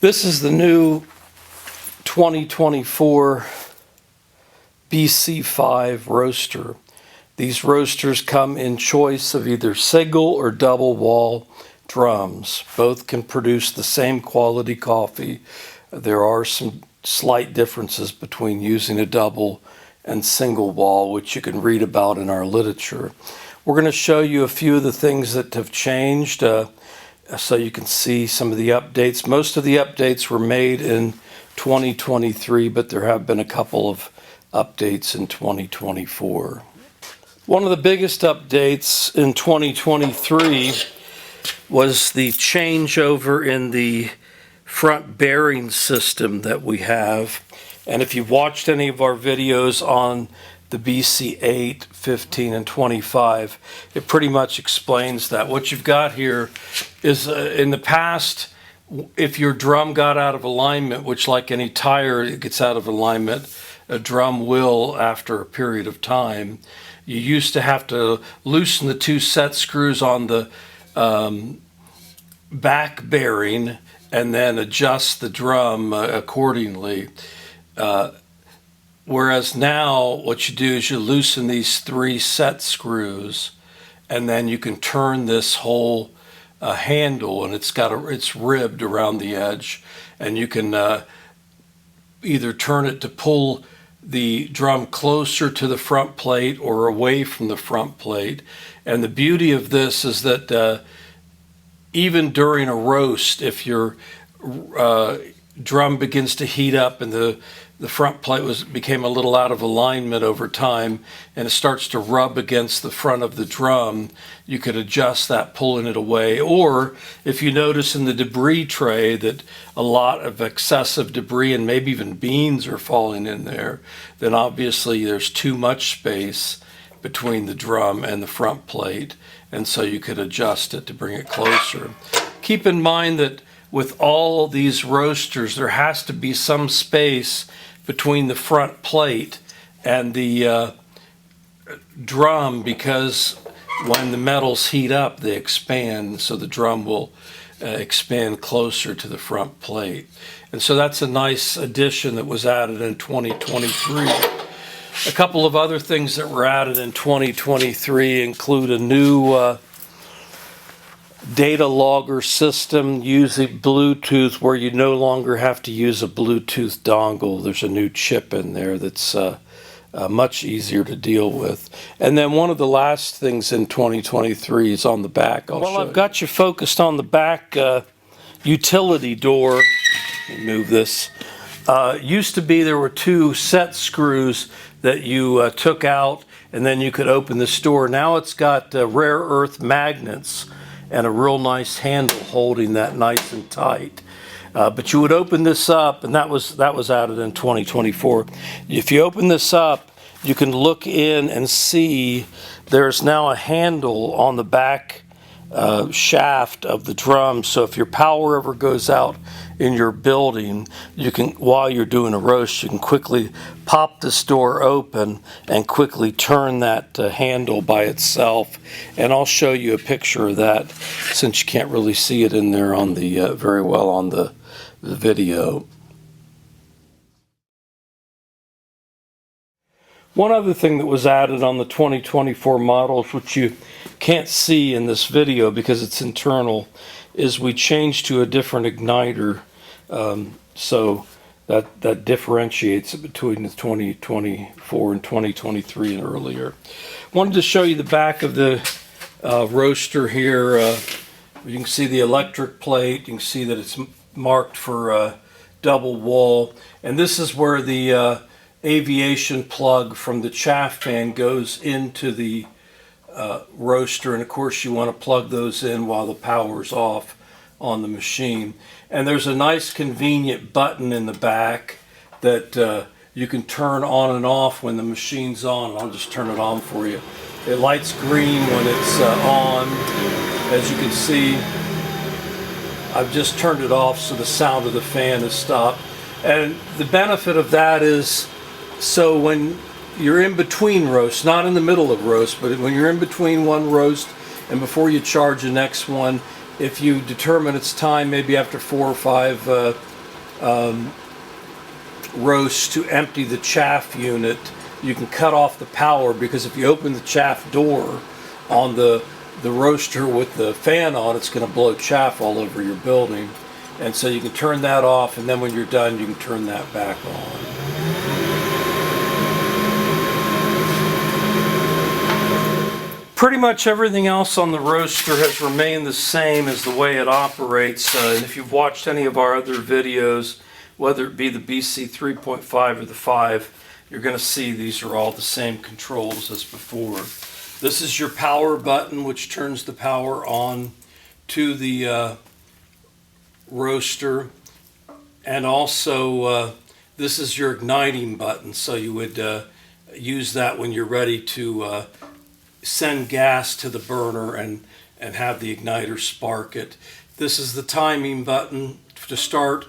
This is the new 2024 BC5 roaster. These roasters come in choice of either single or double wall drums. Both can produce the same quality coffee. There are some slight differences between using a double and single wall, which you can read about in our literature. We're going to show you a few of the things that have changed so you can see some of the updates. Most of the updates were made in 2023, but there have been a couple of updates in 2024. One of the biggest updates in 2023 was the changeover in the front bearing system that we have. And if you've watched any of our videos on the BC8, 15, and 25, it pretty much explains that. What you've got here is in the past, if your drum got out of alignment, which like any tire, it gets out of alignment, a drum will after a period of time. You used to have to loosen the two set screws on the back bearing and then adjust the drum accordingly. Whereas now what you do is you loosen these three set screws and then you can turn this whole handle, and it's ribbed around the edge, and you can either turn it to pull the drum closer to the front plate or away from the front plate. And the beauty of this is that even during a roast, if your drum begins to heat up and the front plate became a little out of alignment over time and it starts to rub against the front of the drum, you could adjust that, pulling it away. Or if you notice in the debris tray that a lot of excessive debris and maybe even beans are falling in there, then obviously there's too much space between the drum and the front plate, and so you could adjust it to bring it closer. Keep in mind that with all these roasters, there has to be some space between the front plate and the drum, because when the metals heat up, they expand, so the drum will expand closer to the front plate. And so that's a nice addition that was added in 2023. A couple of other things that were added in 2023 include a new data logger system using Bluetooth, where you no longer have to use a Bluetooth dongle. There's a new chip in there that's much easier to deal with. And then one of the last things in 2023 is on the back. I've got you focused on the back utility door. Let me move this. Used to be there were two set screws that you took out and then you could open this door. Now it's got rare earth magnets and a real nice handle holding that nice and tight. But you would open this up, and that was added in 2024. If you open this up, you can look in and see there's now a handle on the back shaft of the drum. So if your power ever goes out in your building, you can, while you're doing a roast, you can quickly pop this door open and quickly turn that handle by itself. And I'll show you a picture of that, since you can't really see it in there on the very well on the video. One other thing that was added on the 2024 models, which you can't see in this video because it's internal, is we changed to a different igniter, so that differentiates it between the 2024 and 2023 and earlier. Wanted to show you the back of the roaster here. You can see the electric plate. You can see that it's marked for double wall, and this is where the aviation plug from the chaff fan goes into the roaster, and of course you want to plug those in while the power's off on the machine. And there's a nice convenient button in the back that you can turn on and off when the machine's on. I'll just turn it on for you. It lights green when it's on. As you can see, I've just turned it off so the sound of the fan has stopped. And the benefit of that is, so when you're in between roasts, not in the middle of roast, but when you're in between one roast and before you charge the next one, if you determine it's time, maybe after 4 or 5 roast to empty the chaff unit, you can cut off the power, because if you open the chaff door on the roaster with the fan on, it's going to blow chaff all over your building. And so you can turn that off, and then when you're done, you can turn that back on. Pretty much everything else on the roaster has remained the same as the way it operates. And if you've watched any of our other videos, whether it be the BC 3.5 or the 5, you're going to see these are all the same controls as before. This is your power button, which turns the power on to the roaster. And also, this is your igniting button. So you would use that when you're ready to send gas to the burner and have the igniter spark it. This is the timing button to start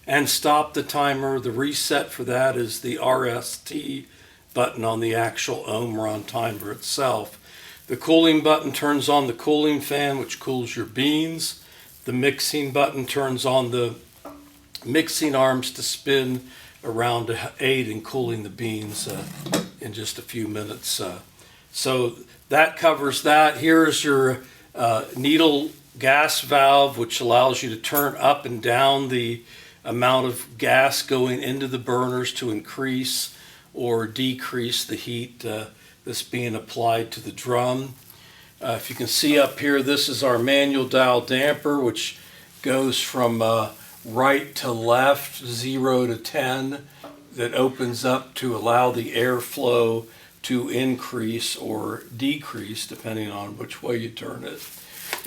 and stop the timer. The reset for that is the RST button on the actual Omron timer itself. The cooling button turns on the cooling fan, which cools your beans. The mixing button turns on the mixing arms to spin around to aid in cooling the beans in just a few minutes. So that covers that. Here's your needle gas valve, which allows you to turn up and down the amount of gas going into the burners to increase or decrease the heat that's being applied to the drum. If you can see up here, this is our manual dial damper, which goes from right to left, 0 to 10, that opens up to allow the airflow to increase or decrease depending on which way you turn it.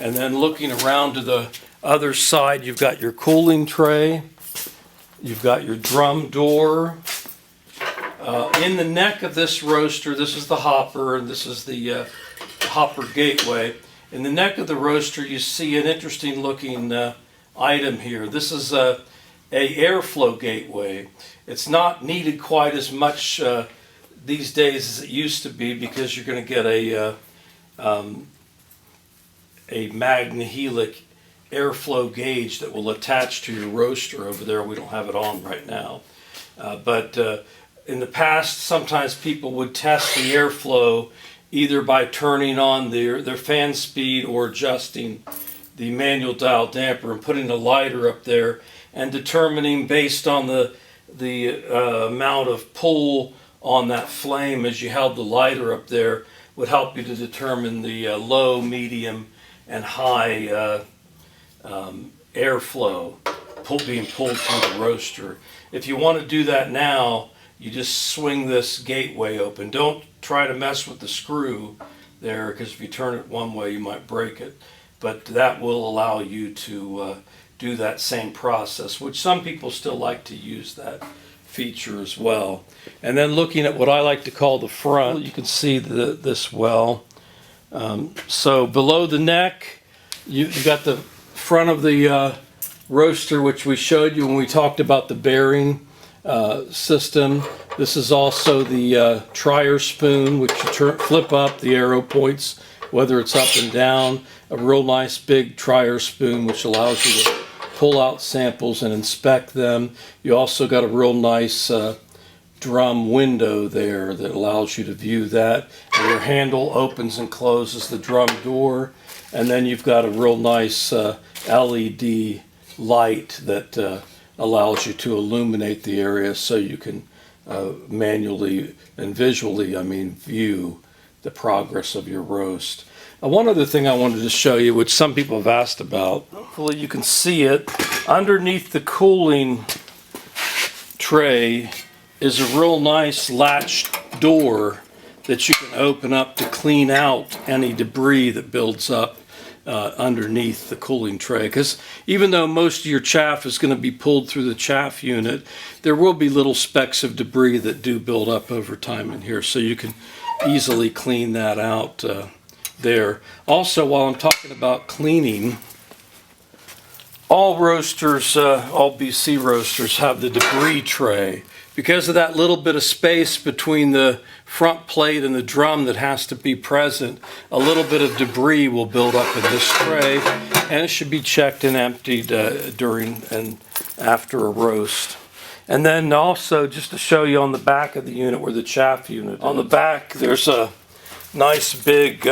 And then looking around to the other side, you've got your cooling tray, you've got your drum door. In the neck of this roaster, this is the hopper and this is the hopper gateway. In the neck of the roaster, you see an interesting looking item here. This is a airflow gateway. It's not needed quite as much these days as it used to be, because you're going to get a Magnehelic airflow gauge that will attach to your roaster over there. We don't have it on right now. But in the past, sometimes people would test the airflow either by turning on their fan speed or adjusting the manual dial damper and putting a lighter up there and determining based on the amount of pull on that flame as you held the lighter up there would help you to determine the low, medium, and high airflow being pulled through the roaster. If you want to do that now, you just swing this gateway open. Don't try to mess with the screw there, because if you turn it one way, you might break it. But that will allow you to do that same process, which some people still like to use that feature as well. And then looking at what I like to call the front, you can see this well. So below the neck, you've got the front of the roaster, which we showed you when we talked about the bearing system. This is also the trier spoon, which you flip up, the arrow points, whether it's up and down. A real nice big trier spoon, which allows you to pull out samples and inspect them. You also got a real nice drum window there that allows you to view that. And your handle opens and closes the drum door. And then you've got a real nice LED light that allows you to illuminate the area so you can manually and visually, view the progress of your roast. One other thing I wanted to show you, which some people have asked about, hopefully you can see it, underneath the cooling tray is a real nice latched door that you can open up to clean out any debris that builds up underneath the cooling tray. Because even though most of your chaff is going to be pulled through the chaff unit, there will be little specks of debris that do build up over time in here, so you can easily clean that out there. Also, while I'm talking about cleaning, All roasters, all BC roasters have the debris tray. Because of that little bit of space between the front plate and the drum that has to be present, a little bit of debris will build up in this tray, and it should be checked and emptied during and after a roast. And then also, just to show you on the back of the unit where the chaff unit is. On the back, there's a nice big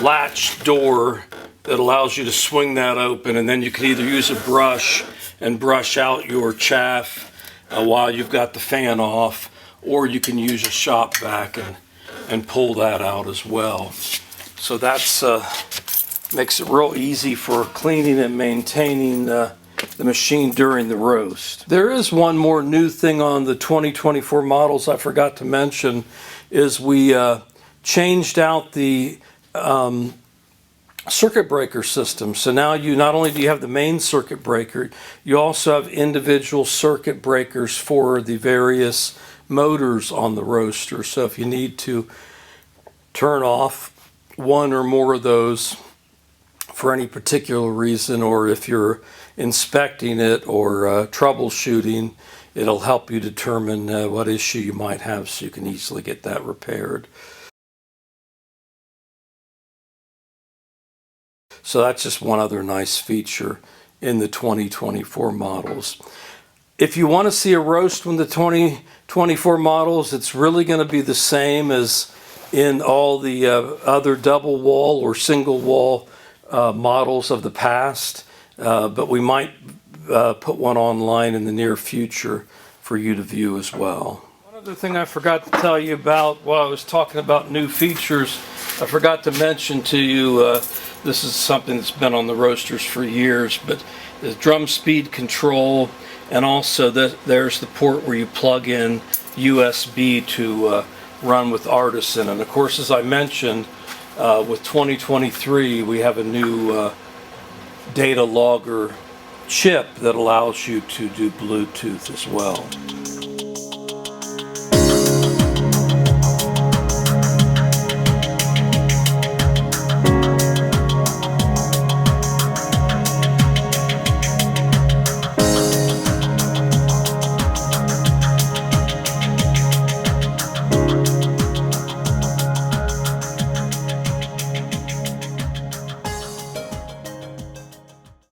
latch door that allows you to swing that open, and then you can either use a brush and brush out your chaff while you've got the fan off, or you can use a shop vac and pull that out as well. So that's makes it real easy for cleaning and maintaining the machine during the roast. There is one more new thing on the 2024 models I forgot to mention, is we changed out the circuit breaker system. So now you not only do you have the main circuit breaker, you also have individual circuit breakers for the various motors on the roaster. So if you need to turn off one or more of those for any particular reason, or if you're inspecting it or troubleshooting, it'll help you determine what issue you might have, so you can easily get that repaired. So that's just one other nice feature in the 2024 models. If you want to see a roast with the 2024 models, it's really going to be the same as in all the other double wall or single wall models of the past, but we might put one online in the near future for you to view as well. One other thing I forgot to tell you about while I was talking about new features, I forgot to mention to you, this is something that's been on the roasters for years, but the drum speed control, and also there's the port where you plug in USB to run with Artisan. And of course, as I mentioned, with 2023, we have a new data logger chip that allows you to do Bluetooth as well.